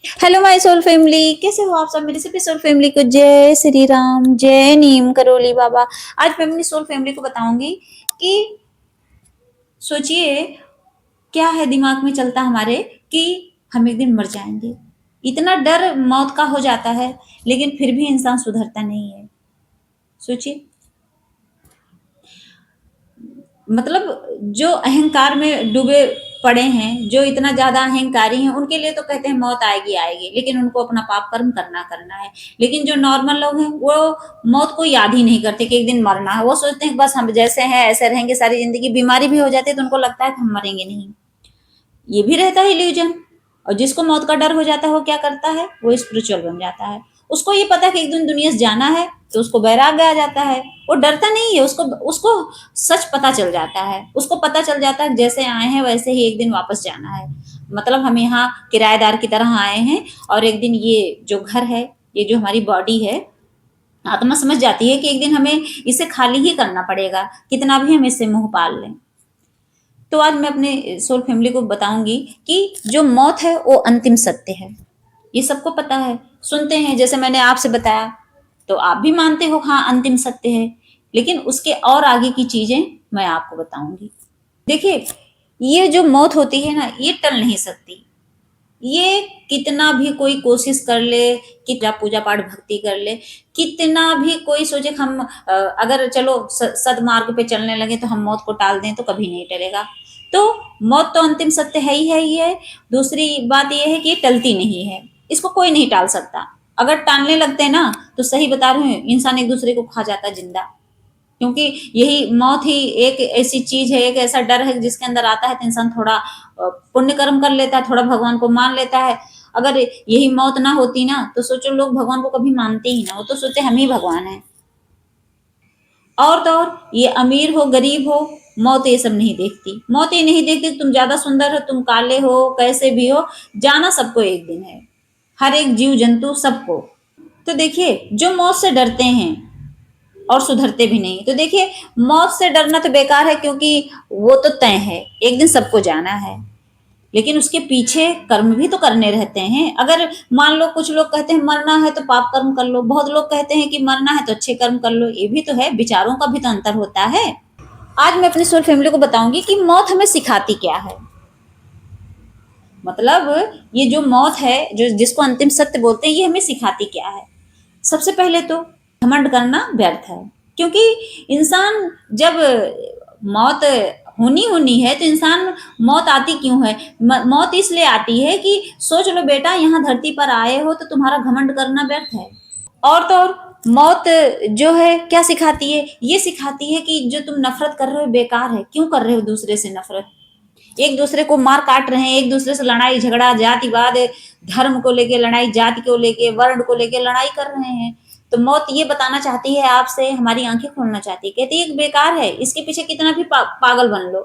Hello my soul family, कैसे हो आप सब। मेरी सभी सोल फैमिली को जय श्री राम, जय नीम करोली बाबा। आज मैं अपनी सोल फैमिली को बताऊंगी कि सोचिए क्या है दिमाग में चलता हमारे कि हम एक दिन मर जाएंगे। इतना डर मौत का हो जाता है, लेकिन फिर भी इंसान सुधरता नहीं है। सोचिए, मतलब जो अहंकार में डूबे पड़े हैं, जो इतना ज्यादा अहंकारी हैं, उनके लिए तो कहते हैं मौत आएगी आएगी, लेकिन उनको अपना पाप कर्म करना करना है। लेकिन जो नॉर्मल लोग हैं वो मौत को याद ही नहीं करते कि एक दिन मरना है। वो सोचते हैं बस हम जैसे हैं ऐसे रहेंगे सारी जिंदगी। बीमारी भी हो जाती है तो उनको लगता है कि हम मरेंगे नहीं। ये भी रहता है इल्यूजन। और जिसको मौत का डर हो जाता है वो क्या करता है, वो स्पिरिचुअल बन जाता है। उसको ये पता है कि एक दिन दुनिया से जाना है, तो उसको वैराग्य आ जाता है। वो डरता नहीं है, उसको उसको सच पता चल जाता है। उसको पता चल जाता है जैसे आए हैं वैसे ही एक दिन वापस जाना है। मतलब हम यहाँ किराएदार की तरह आए हैं, और एक दिन ये जो घर है, ये जो हमारी बॉडी है, आत्मा समझ जाती है कि एक दिन हमें इसे खाली ही करना पड़ेगा, कितना भी हम इससे मुंह पाल लें। तो आज मैं अपने सोल फैमिली को बताऊंगी कि जो मौत है वो अंतिम सत्य है। ये सबको पता है, सुनते हैं, जैसे मैंने आपसे बताया तो आप भी मानते हो हाँ अंतिम सत्य है। लेकिन उसके और आगे की चीजें मैं आपको बताऊंगी। देखिए, ये जो मौत होती है ना, ये टल नहीं सकती। ये कितना भी कोई कोशिश कर ले, कितना पूजा पाठ भक्ति कर ले, कितना भी कोई सोचे हम अगर चलो सदमार्ग पे चलने लगे तो हम मौत को टाल दें, तो कभी नहीं टलेगा। तो मौत तो अंतिम सत्य है ही है ही है। दूसरी बात यह है कि ये टलती नहीं है, इसको कोई नहीं टाल सकता। अगर टालने लगते हैं ना, तो सही बता रहे हैं, इंसान एक दूसरे को खा जाता जिंदा। क्योंकि यही मौत ही एक ऐसी चीज है, एक ऐसा डर है जिसके अंदर आता है तो इंसान थोड़ा पुण्य कर्म कर लेता है, थोड़ा भगवान को मान लेता है। अगर यही मौत ना होती ना, तो सोचो लोग भगवान को कभी मानते ही ना, वो तो सोचते हम ही भगवान है। और तो और ये अमीर हो गरीब हो, मौत ये सब नहीं देखती। मौत ये नहीं देखती तुम ज्यादा सुंदर हो, तुम काले हो, कैसे भी हो, जाना सबको एक दिन है। हर एक जीव जंतु सबको। तो देखिए, जो मौत से डरते हैं और सुधरते भी नहीं, तो देखिए मौत से डरना तो बेकार है, क्योंकि वो तो तय है, एक दिन सबको जाना है। लेकिन उसके पीछे कर्म भी तो करने रहते हैं। अगर मान लो कुछ लोग कहते हैं मरना है तो पाप कर्म कर लो, बहुत लोग कहते हैं कि मरना है तो अच्छे कर्म कर लो। ये भी तो है, विचारों का भी तो अंतर होता है। आज मैं अपनी सोल फैमिली को बताऊंगी कि मौत हमें सिखाती क्या है। मतलब ये जो मौत है, जो जिसको अंतिम सत्य बोलते हैं, ये हमें सिखाती क्या है। सबसे पहले तो घमंड करना व्यर्थ है। क्योंकि इंसान जब मौत होनी होनी है तो इंसान, मौत आती क्यों है, मौत इसलिए आती है कि सोच लो बेटा, यहाँ धरती पर आए हो तो तुम्हारा घमंड करना व्यर्थ है। और तो और मौत जो है क्या सिखाती है, ये सिखाती है कि जो तुम नफरत कर रहे हो बेकार है। क्यों कर रहे हो दूसरे से नफरत, एक दूसरे को मार काट रहे हैं, एक दूसरे से लड़ाई झगड़ा, जातिवाद, धर्म को लेके लड़ाई, जाति को लेके, वर्ण को लेके लड़ाई कर रहे हैं। तो मौत ये बताना चाहती है आपसे, हमारी आंखें खोलना चाहती है, कहती है बेकार है, इसके पीछे कितना भी पागल बन लो,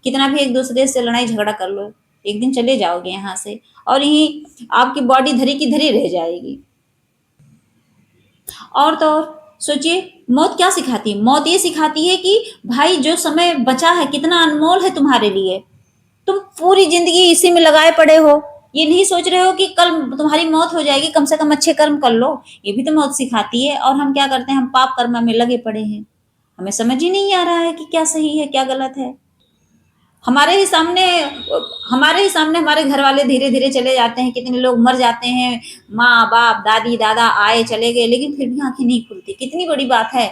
कितना भी एक दूसरे से लड़ाई झगड़ा कर लो, एक दिन चले जाओगे यहाँ से, और यही आपकी बॉडी धरी की धरी रह जाएगी। और तो और सोचिए, मौत क्या सिखाती है। मौत ये सिखाती है कि भाई जो समय बचा है कितना अनमोल है तुम्हारे लिए। तुम पूरी जिंदगी इसी में लगाए पड़े हो, ये नहीं सोच रहे हो कि कल तुम्हारी मौत हो जाएगी, कम से कम अच्छे कर्म कर लो। ये भी तो मौत सिखाती है। और हम क्या करते हैं, हम पाप कर्म में लगे पड़े हैं। हमें समझ ही नहीं आ रहा है कि क्या सही है क्या गलत है। हमारे ही सामने हमारे ही सामने हमारे घर वाले धीरे धीरे चले जाते हैं, कितने लोग मर जाते हैं, माँ बाप दादी दादा आए चले गए, लेकिन फिर भी आंखें नहीं खुलती। कितनी बड़ी बात है।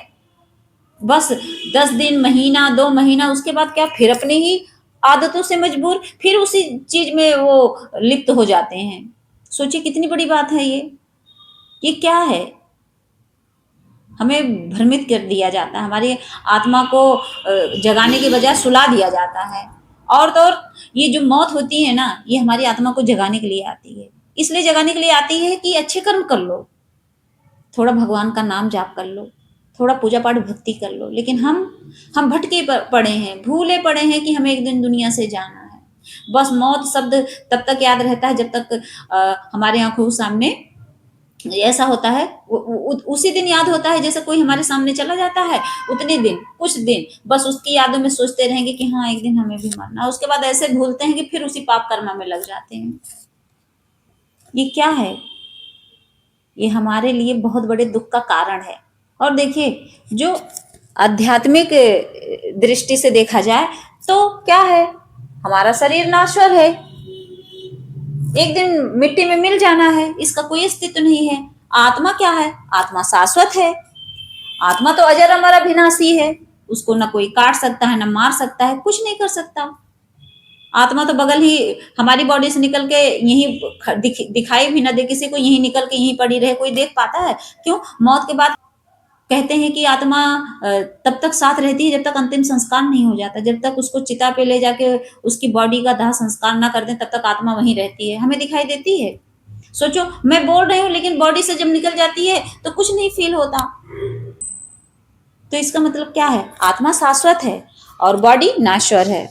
बस 10 दिन, महीना, 2 महीना, उसके बाद क्या, फिर अपने ही आदतों से मजबूर, फिर उसी चीज में वो लिप्त हो जाते हैं। सोचिए कितनी बड़ी बात है ये क्या है। हमें भ्रमित कर दिया जाता है, हमारी आत्मा को जगाने के बजाय सुला दिया जाता है। और तो और ये जो मौत होती है ना, ये हमारी आत्मा को जगाने के लिए आती है। इसलिए जगाने के लिए आती है कि अच्छे कर्म कर लो, थोड़ा भगवान का नाम जाप कर लो, थोड़ा पूजा पाठ भक्ति कर लो। लेकिन हम भटके पड़े हैं, भूले पड़े हैं कि हमें एक दिन दुनिया से जाना है। बस मौत शब्द तब तक याद रहता है जब तक हमारे आंखों के सामने ऐसा होता है। उसी दिन याद होता है जैसे कोई हमारे सामने चला जाता है। उतने दिन, कुछ दिन बस उसकी यादों में सोचते रहेंगे कि हाँ एक दिन हमें भी मरना। उसके बाद ऐसे भूलते हैं कि फिर उसी पाप कर्म में लग जाते हैं। ये क्या है? ये हमारे लिए बहुत बड़े दुख का कारण है। और देखिए, जो आध्यात्मिक दृष्टि से देखा जाए तो क्या है, हमारा शरीर नाश्वर है, एक दिन मिट्टी में मिल जाना है, इसका कोई अस्तित्व नहीं है। आत्मा क्या है? आत्मा शाश्वत है। आत्मा तो अजर अमर अविनाशी है, उसको ना कोई काट सकता है, ना मार सकता है, कुछ नहीं कर सकता। आत्मा तो बगल ही हमारी बॉडी से निकल के यहीं दिखाई भी ना दे किसी को, यहीं निकल के यहीं पड़ी रहे, कोई देख पाता है? क्यों? मौत के बाद कहते हैं कि आत्मा तब तक साथ रहती है जब तक अंतिम संस्कार नहीं हो जाता, जब तक उसको चिता पे ले जाके उसकी बॉडी का दाह संस्कार ना कर दें, तब तक आत्मा वहीं रहती है, हमें दिखाई देती है। सोचो, मैं बोल रही हूँ लेकिन बॉडी से जब निकल जाती है तो कुछ नहीं फील होता। तो इसका मतलब क्या है? आत्मा शाश्वत है और बॉडी नाश्वर है,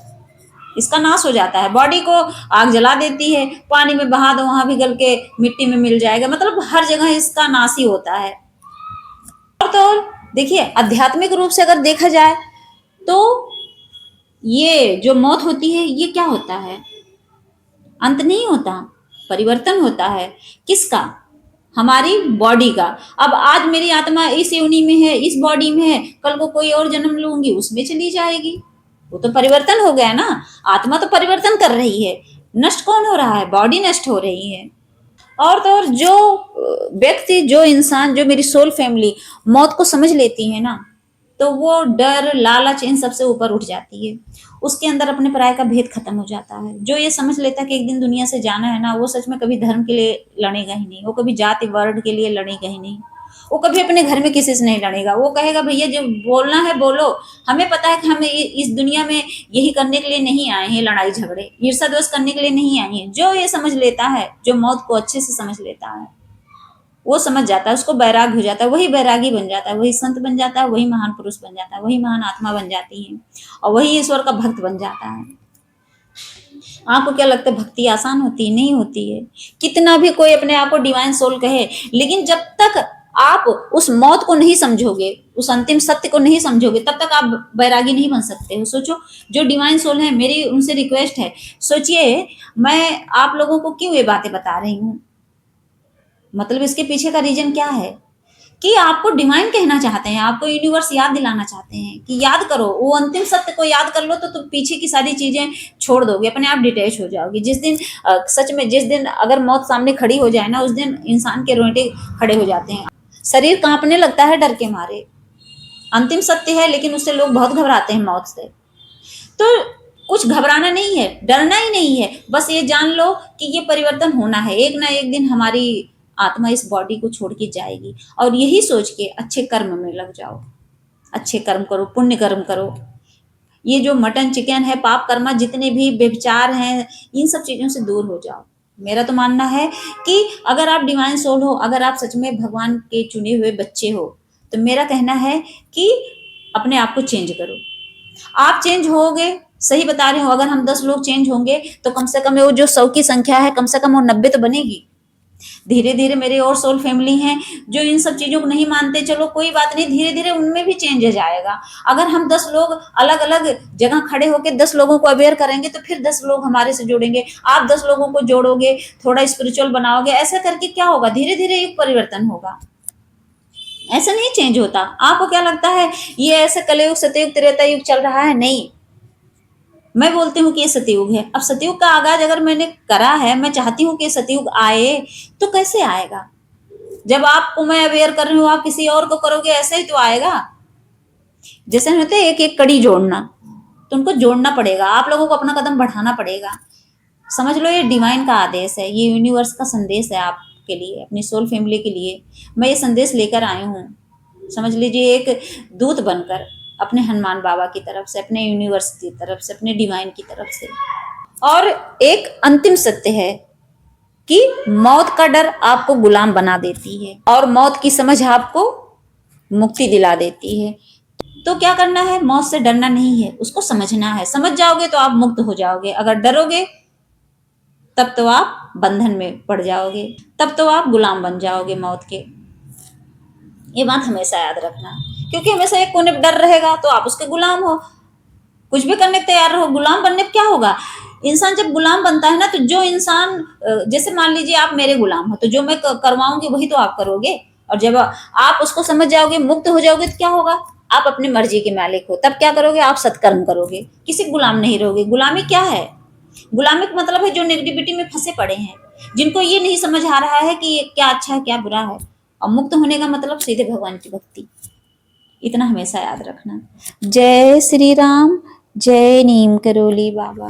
इसका नाश हो जाता है। बॉडी को आग जला देती है, पानी में बहा दो, वहां भी गल के मिट्टी में मिल जाएगा, मतलब हर जगह इसका नाश ही होता है। और तो और देखिए, आध्यात्मिक रूप से अगर देखा जाए तो ये जो मौत होती है, ये क्या होता है? अंत नहीं होता, परिवर्तन होता है। किसका? हमारी बॉडी का। अब आज मेरी आत्मा इस योनि में है, इस बॉडी में है, कल को कोई और जन्म लूंगी, उसमें चली जाएगी, वो तो परिवर्तन हो गया ना। आत्मा तो परिवर्तन कर रही है, नष्ट कौन हो रहा है? बॉडी नष्ट हो रही है। और तो और जो व्यक्ति, जो इंसान, जो मेरी सोल फैमिली मौत को समझ लेती है ना, तो वो डर, लालच, इन सबसे ऊपर उठ जाती है। उसके अंदर अपने पराये का भेद खत्म हो जाता है। जो ये समझ लेता है कि एक दिन दुनिया से जाना है ना, वो सच में कभी धर्म के लिए लड़ेगा ही नहीं, वो कभी जाति वर्ण के लिए लड़ेगा ही नहीं, वो कभी अपने घर में किसी से नहीं लड़ेगा। वो कहेगा भैया जो बोलना है बोलो, हमें पता है कि हम इस दुनिया में यही करने के लिए नहीं आए हैं, लड़ाई झगड़े ईर्षा द्वेष करने के लिए नहीं आए हैं। जो ये समझ लेता है, जो मौत को अच्छे से समझ लेता है, वो समझ जाता है, उसको बैराग हो जाता है, वही बैरागी बन जाता है, वही संत बन जाता है, वही महान पुरुष बन जाता है, वही महान आत्मा बन जाती है, और वही ईश्वर का भक्त बन जाता है। आपको क्या लगता है भक्ति आसान होती है? नहीं होती है। कितना भी कोई अपने आप को डिवाइन सोल कहे, लेकिन जब तक आप उस मौत को नहीं समझोगे, उस अंतिम सत्य को नहीं समझोगे, तब तक आप बैरागी नहीं बन सकते हो। सोचो, जो डिवाइन सोल है, मेरी उनसे रिक्वेस्ट है, सोचिए मैं आप लोगों को क्यों ये बातें बता रही हूँ। मतलब इसके पीछे का रीजन क्या है कि आपको डिवाइन कहना चाहते हैं, आपको यूनिवर्स याद दिलाना चाहते हैं कि याद करो, वो अंतिम सत्य को याद कर लो, तो तुम पीछे की सारी चीजें छोड़ दोगे, अपने आप डिटैच हो जाओगे। जिस दिन सच में, जिस दिन अगर मौत सामने खड़ी हो जाए ना, उस दिन इंसान के रोंगटे खड़े हो जाते हैं, शरीर कांपने लगता है डर के मारे। अंतिम सत्य है, लेकिन उससे लोग बहुत घबराते हैं, मौत से। तो कुछ घबराना नहीं है, डरना ही नहीं है, बस ये जान लो कि ये परिवर्तन होना है, एक ना एक दिन हमारी आत्मा इस बॉडी को छोड़ के जाएगी। और यही सोच के अच्छे कर्म में लग जाओ, अच्छे कर्म करो, पुण्य कर्म करो। ये जो मटन चिकन है, पाप कर्मा जितने भी व्यभिचार हैं, इन सब चीजों से दूर हो जाओ। मेरा तो मानना है कि अगर आप डिवाइन सोल हो, अगर आप सच में भगवान के चुने हुए बच्चे हो, तो मेरा कहना है कि अपने आप को चेंज करो। आप चेंज होगे, सही बता रहे हो, अगर हम 10 लोग चेंज होंगे तो कम से कम वो जो 100 की संख्या है, कम से कम वो 90 तो बनेगी। धीरे धीरे मेरे और सोल फैमिली हैं जो इन सब चीजों को नहीं मानते, चलो कोई बात नहीं, धीरे धीरे उनमें भी चेंज जाएगा। अगर हम 10 लोग अलग अलग जगह खड़े होकर 10 लोगों को अवेयर करेंगे, तो फिर 10 लोग हमारे से जुड़ेंगे, आप 10 लोगों को जोड़ोगे, थोड़ा स्पिरिचुअल बनाओगे, ऐसा करके क्या होगा, धीरे धीरे एक परिवर्तन होगा। ऐसा नहीं चेंज होता। आपको क्या लगता है ये ऐसे कलयुग, सतयुग, त्रेता युग चल रहा है? नहीं, मैं बोलती हूँ कि ये सतयुग है। अब सतयुग का आगाज अगर मैंने करा है, मैं चाहती हूँ कि सतयुग आए, तो कैसे आएगा? जब आपको मैं अवेयर कर रही हूँ, आप किसी और को करोगे, ऐसे ही तो आएगा। जैसे होते एक एक कड़ी जोड़ना, तो उनको जोड़ना पड़ेगा, आप लोगों को अपना कदम बढ़ाना पड़ेगा। समझ लो, ये डिवाइन का आदेश है, ये यूनिवर्स का संदेश है आपके लिए, अपनी सोल फैमिली के लिए। मैं ये संदेश लेकर आई हूँ, समझ लीजिए, एक दूत बनकर, अपने हनुमान बाबा की तरफ से, अपने यूनिवर्स की तरफ से, अपने डिवाइन की तरफ से। और एक अंतिम सत्य है कि मौत का डर आपको गुलाम बना देती है, और मौत की समझ आपको मुक्ति दिला देती है। तो क्या करना है? मौत से डरना नहीं है, उसको समझना है। समझ जाओगे तो आप मुक्त हो जाओगे। अगर डरोगे तब तो आप बंधन में पड़ जाओगे, तब तो आप गुलाम बन जाओगे मौत के। ये बात हमेशा याद रखना, क्योंकि हमेशा एक कोने पे डर रहेगा तो आप उसके गुलाम हो, कुछ भी करने को तैयार रहो। गुलाम बनने पे क्या होगा? इंसान जब गुलाम बनता है ना, तो जो इंसान जैसे मान लीजिए आप मेरे गुलाम हो, तो जो मैं करवाऊंगी वही तो आप करोगे। और जब आप उसको समझ जाओगे, मुक्त हो जाओगे, तो क्या होगा? आप अपनी मर्जी के मालिक हो। तब क्या करोगे? आप सत्कर्म करोगे, किसी गुलाम नहीं रहोगे। गुलामी क्या है? गुलामी का मतलब है जो नेगेटिविटी में फंसे पड़े हैं, जिनको ये नहीं समझ आ रहा है कि ये क्या अच्छा है क्या बुरा है। और मुक्त होने का मतलब सीधे भगवान की भक्ति। इतना हमेशा याद रखना। जय श्री राम। जय नीम करोली बाबा।